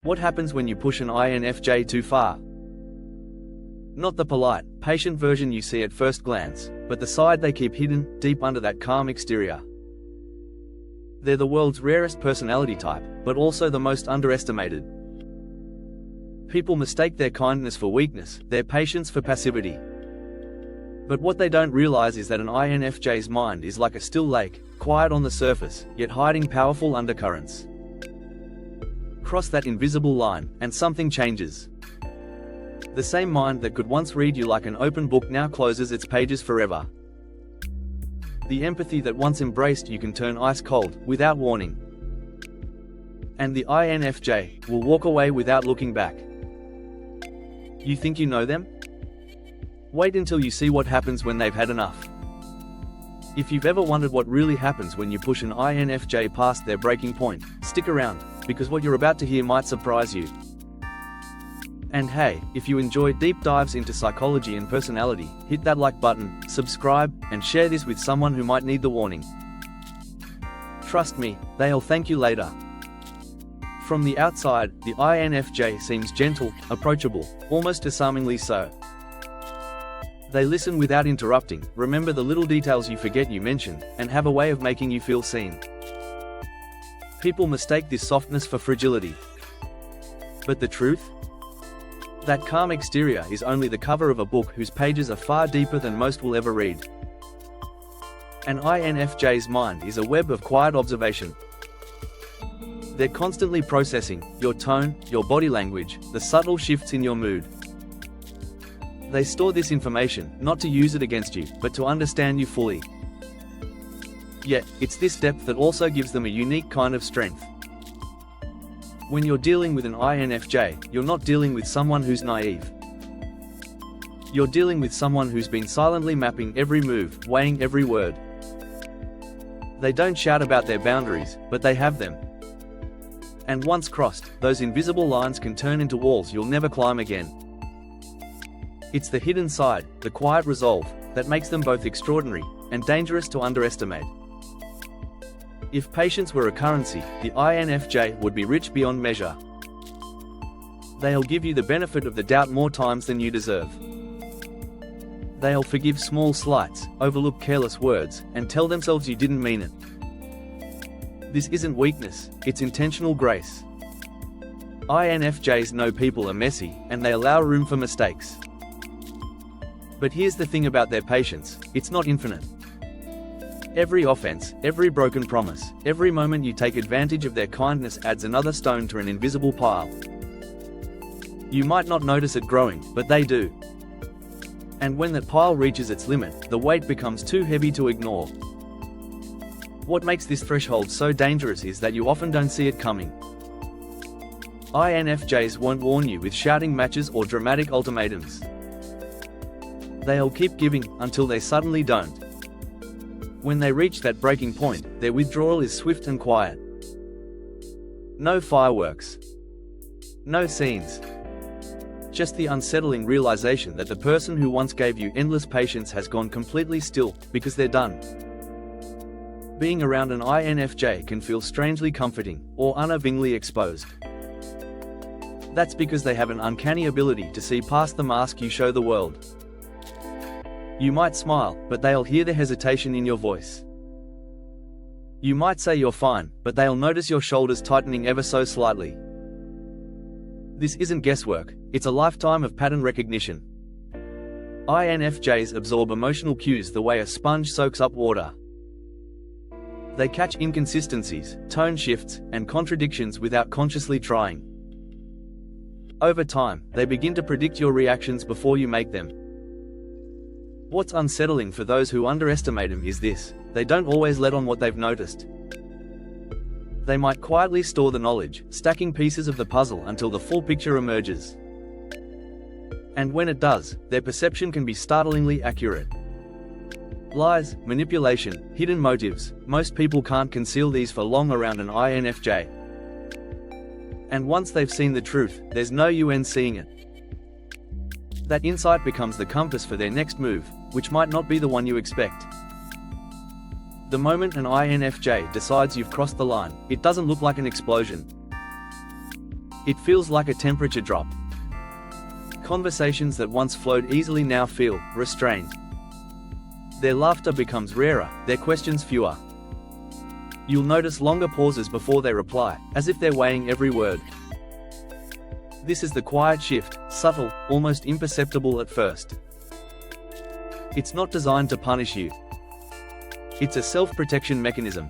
What happens when you push an INFJ too far? Not the polite, patient version you see at first glance, but the side they keep hidden, deep under that calm exterior. They're the world's rarest personality type, but also the most underestimated. People mistake their kindness for weakness, their patience for passivity. But what they don't realize is that an INFJ's mind is like a still lake, quiet on the surface, yet hiding powerful undercurrents. Cross that invisible line, and something changes. The same mind that could once read you like an open book now closes its pages forever. The empathy that once embraced you can turn ice cold, without warning. And the INFJ will walk away without looking back. You think you know them? Wait until you see what happens when they've had enough. If you've ever wondered what really happens when you push an INFJ past their breaking point, stick around, because what you're about to hear might surprise you. And hey, if you enjoy deep dives into psychology and personality, hit that like button, subscribe, and share this with someone who might need the warning. Trust me, they'll thank you later. From the outside, the INFJ seems gentle, approachable, almost disarmingly so. They listen without interrupting, remember the little details you forget you mentioned, and have a way of making you feel seen. People mistake this softness for fragility. But the truth? That calm exterior is only the cover of a book whose pages are far deeper than most will ever read. An INFJ's mind is a web of quiet observation. They're constantly processing your tone, your body language, the subtle shifts in your mood. They store this information, not to use it against you, but to understand you fully. Yet, it's this depth that also gives them a unique kind of strength. When you're dealing with an INFJ, you're not dealing with someone who's naive. You're dealing with someone who's been silently mapping every move, weighing every word. They don't shout about their boundaries, but they have them. And once crossed, those invisible lines can turn into walls you'll never climb again. It's the hidden side, the quiet resolve, that makes them both extraordinary and dangerous to underestimate. If patience were a currency, the INFJ would be rich beyond measure. They'll give you the benefit of the doubt more times than you deserve. They'll forgive small slights, overlook careless words, and tell themselves you didn't mean it. This isn't weakness, it's intentional grace. INFJs know people are messy, and they allow room for mistakes. But here's the thing about their patience, it's not infinite. Every offense, every broken promise, every moment you take advantage of their kindness adds another stone to an invisible pile. You might not notice it growing, but they do. And when that pile reaches its limit, the weight becomes too heavy to ignore. What makes this threshold so dangerous is that you often don't see it coming. INFJs won't warn you with shouting matches or dramatic ultimatums. They'll keep giving, until they suddenly don't. When they reach that breaking point, their withdrawal is swift and quiet. No fireworks. No scenes. Just the unsettling realization that the person who once gave you endless patience has gone completely still, because they're done. Being around an INFJ can feel strangely comforting, or unnervingly exposed. That's because they have an uncanny ability to see past the mask you show the world. You might smile, but they'll hear the hesitation in your voice. You might say you're fine, but they'll notice your shoulders tightening ever so slightly. This isn't guesswork, it's a lifetime of pattern recognition. INFJs absorb emotional cues the way a sponge soaks up water. They catch inconsistencies, tone shifts, and contradictions without consciously trying. Over time, they begin to predict your reactions before you make them. What's unsettling for those who underestimate them is this: they don't always let on what they've noticed. They might quietly store the knowledge, stacking pieces of the puzzle until the full picture emerges. And when it does, their perception can be startlingly accurate. Lies, manipulation, hidden motives, most people can't conceal these for long around an INFJ. And once they've seen the truth, there's no UN seeing it. That insight becomes the compass for their next move, which might not be the one you expect. The moment an INFJ decides you've crossed the line, it doesn't look like an explosion. It feels like a temperature drop. Conversations that once flowed easily now feel restrained. Their laughter becomes rarer, their questions fewer. You'll notice longer pauses before they reply, as if they're weighing every word. This is the quiet shift, subtle, almost imperceptible at first. It's not designed to punish you. It's a self-protection mechanism.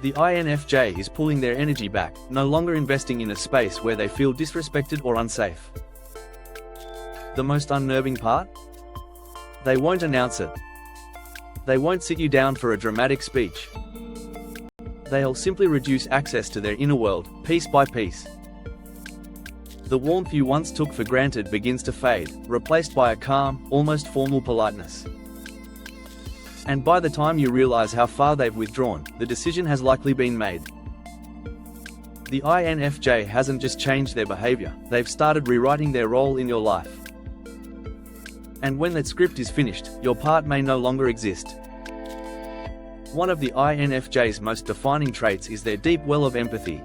The INFJ is pulling their energy back, no longer investing in a space where they feel disrespected or unsafe. The most unnerving part? They won't announce it. They won't sit you down for a dramatic speech. They'll simply reduce access to their inner world, piece by piece. The warmth you once took for granted begins to fade, replaced by a calm, almost formal politeness. And by the time you realize how far they've withdrawn, the decision has likely been made. The INFJ hasn't just changed their behavior, they've started rewriting their role in your life. And when that script is finished, your part may no longer exist. One of the INFJ's most defining traits is their deep well of empathy.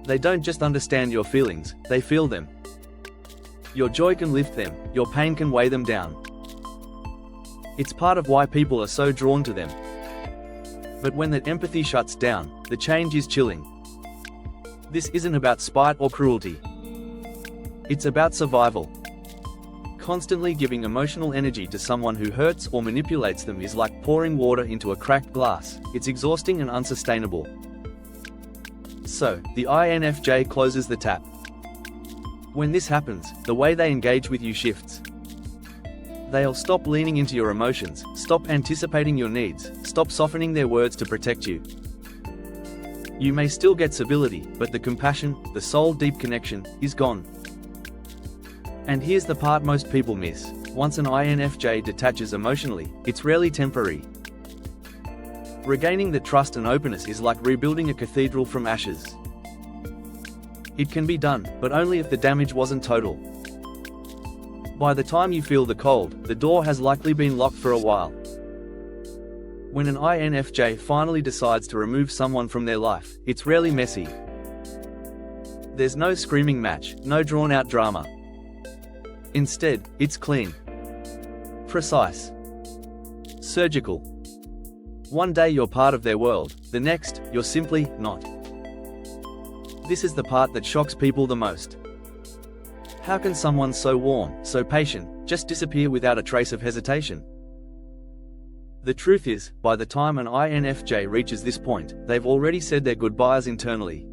They don't just understand your feelings, they feel them. Your joy can lift them, your pain can weigh them down. It's part of why people are so drawn to them. But when that empathy shuts down, the change is chilling. This isn't about spite or cruelty. It's about survival. Constantly giving emotional energy to someone who hurts or manipulates them is like pouring water into a cracked glass. It's exhausting and unsustainable. So, the INFJ closes the tap. When this happens, the way they engage with you shifts. They'll stop leaning into your emotions, stop anticipating your needs, stop softening their words to protect you. You may still get civility, but the compassion, the soul-deep connection, is gone. And here's the part most people miss. Once an INFJ detaches emotionally, it's rarely temporary. Regaining the trust and openness is like rebuilding a cathedral from ashes. It can be done, but only if the damage wasn't total. By the time you feel the cold, the door has likely been locked for a while. When an INFJ finally decides to remove someone from their life, it's rarely messy. There's no screaming match, no drawn-out drama. Instead, it's clean, precise, surgical. One day you're part of their world, the next, you're simply not. This is the part that shocks people the most. How can someone so warm, so patient, just disappear without a trace of hesitation? The truth is, by the time an INFJ reaches this point, they've already said their goodbyes internally.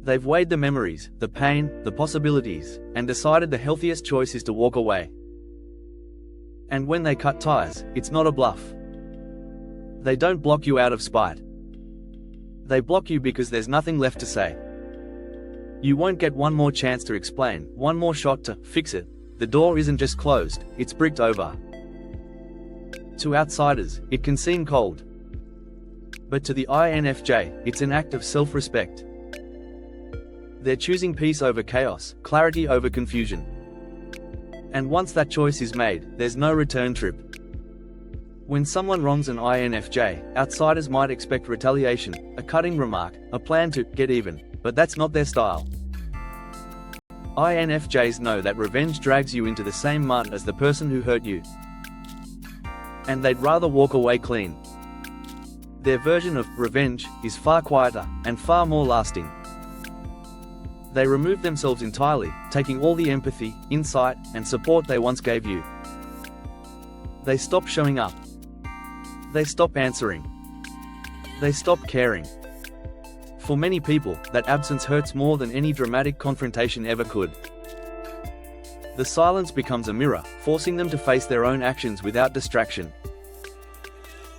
They've weighed the memories, the pain, the possibilities, and decided the healthiest choice is to walk away. And when they cut ties, it's not a bluff. They don't block you out of spite. They block you because there's nothing left to say. You won't get one more chance to explain, one more shot to fix it. The door isn't just closed, it's bricked over. To outsiders, it can seem cold. But to the INFJ, it's an act of self-respect. They're choosing peace over chaos, clarity over confusion. And once that choice is made, there's no return trip. When someone wrongs an INFJ, outsiders might expect retaliation, a cutting remark, a plan to get even, but that's not their style. INFJs know that revenge drags you into the same mud as the person who hurt you. And they'd rather walk away clean. Their version of revenge is far quieter and far more lasting. They remove themselves entirely, taking all the empathy, insight, and support they once gave you. They stop showing up. They stop answering. They stop caring. For many people, that absence hurts more than any dramatic confrontation ever could. The silence becomes a mirror, forcing them to face their own actions without distraction.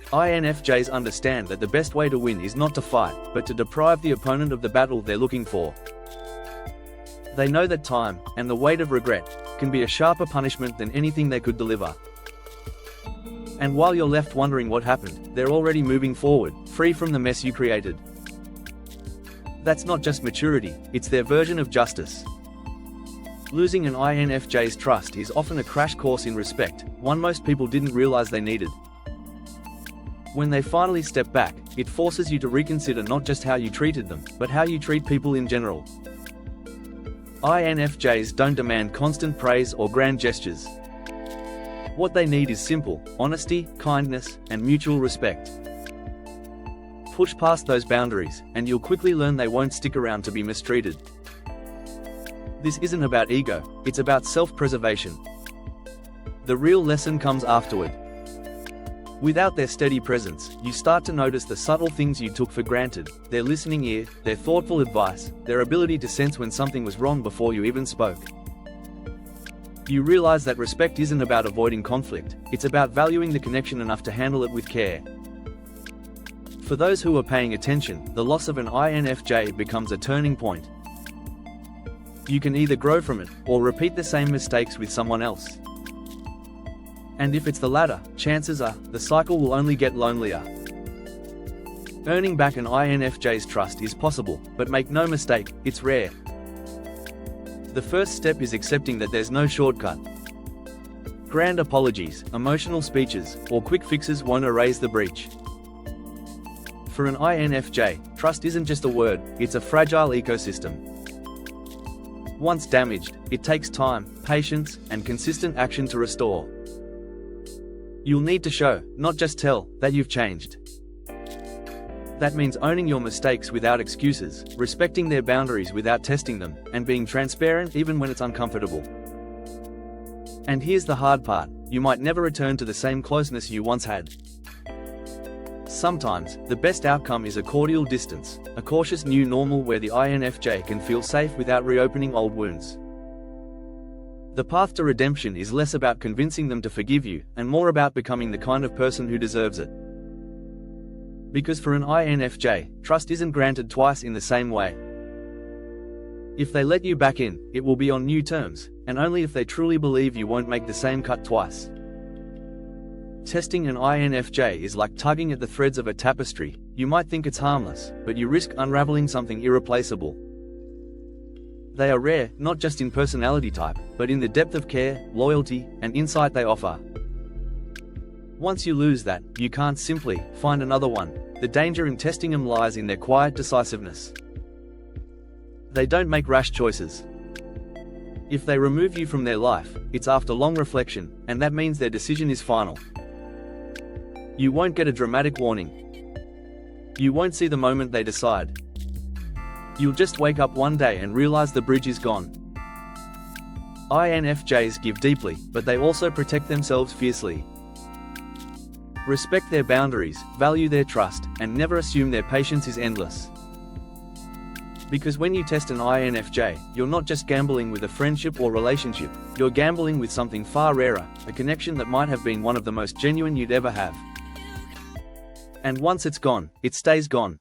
INFJs understand that the best way to win is not to fight, but to deprive the opponent of the battle they're looking for. They know that time, and the weight of regret, can be a sharper punishment than anything they could deliver. And while you're left wondering what happened, they're already moving forward, free from the mess you created. That's not just maturity, it's their version of justice. Losing an INFJ's trust is often a crash course in respect, one most people didn't realize they needed. When they finally step back, it forces you to reconsider not just how you treated them, but how you treat people in general. INFJs don't demand constant praise or grand gestures. What they need is simple honesty, kindness, and mutual respect. Push past those boundaries, and you'll quickly learn they won't stick around to be mistreated. This isn't about ego, it's about self-preservation. The real lesson comes afterward. Without their steady presence, you start to notice the subtle things you took for granted: their listening ear, their thoughtful advice, their ability to sense when something was wrong before you even spoke. You realize that respect isn't about avoiding conflict, it's about valuing the connection enough to handle it with care. For those who are paying attention, the loss of an INFJ becomes a turning point. You can either grow from it, or repeat the same mistakes with someone else. And if it's the latter, chances are, the cycle will only get lonelier. Earning back an INFJ's trust is possible, but make no mistake, it's rare. The first step is accepting that there's no shortcut. Grand apologies, emotional speeches, or quick fixes won't erase the breach. For an INFJ, trust isn't just a word, it's a fragile ecosystem. Once damaged, it takes time, patience, and consistent action to restore. You'll need to show, not just tell, that you've changed. That means owning your mistakes without excuses, respecting their boundaries without testing them, and being transparent even when it's uncomfortable. And here's the hard part: you might never return to the same closeness you once had. Sometimes, the best outcome is a cordial distance, a cautious new normal where the INFJ can feel safe without reopening old wounds. The path to redemption is less about convincing them to forgive you, and more about becoming the kind of person who deserves it. Because for an INFJ, trust isn't granted twice in the same way. If they let you back in, it will be on new terms, and only if they truly believe you won't make the same cut twice. Testing an INFJ is like tugging at the threads of a tapestry. You might think it's harmless, but you risk unraveling something irreplaceable. They are rare, not just in personality type, but in the depth of care, loyalty, and insight they offer. Once you lose that, you can't simply find another one. The danger in testing them lies in their quiet decisiveness. They don't make rash choices. If they remove you from their life, it's after long reflection, and that means their decision is final. You won't get a dramatic warning. You won't see the moment they decide. You'll just wake up one day and realize the bridge is gone. INFJs give deeply, but they also protect themselves fiercely. Respect their boundaries, value their trust, and never assume their patience is endless. Because when you test an INFJ, you're not just gambling with a friendship or relationship, you're gambling with something far rarer, a connection that might have been one of the most genuine you'd ever have. And once it's gone, it stays gone.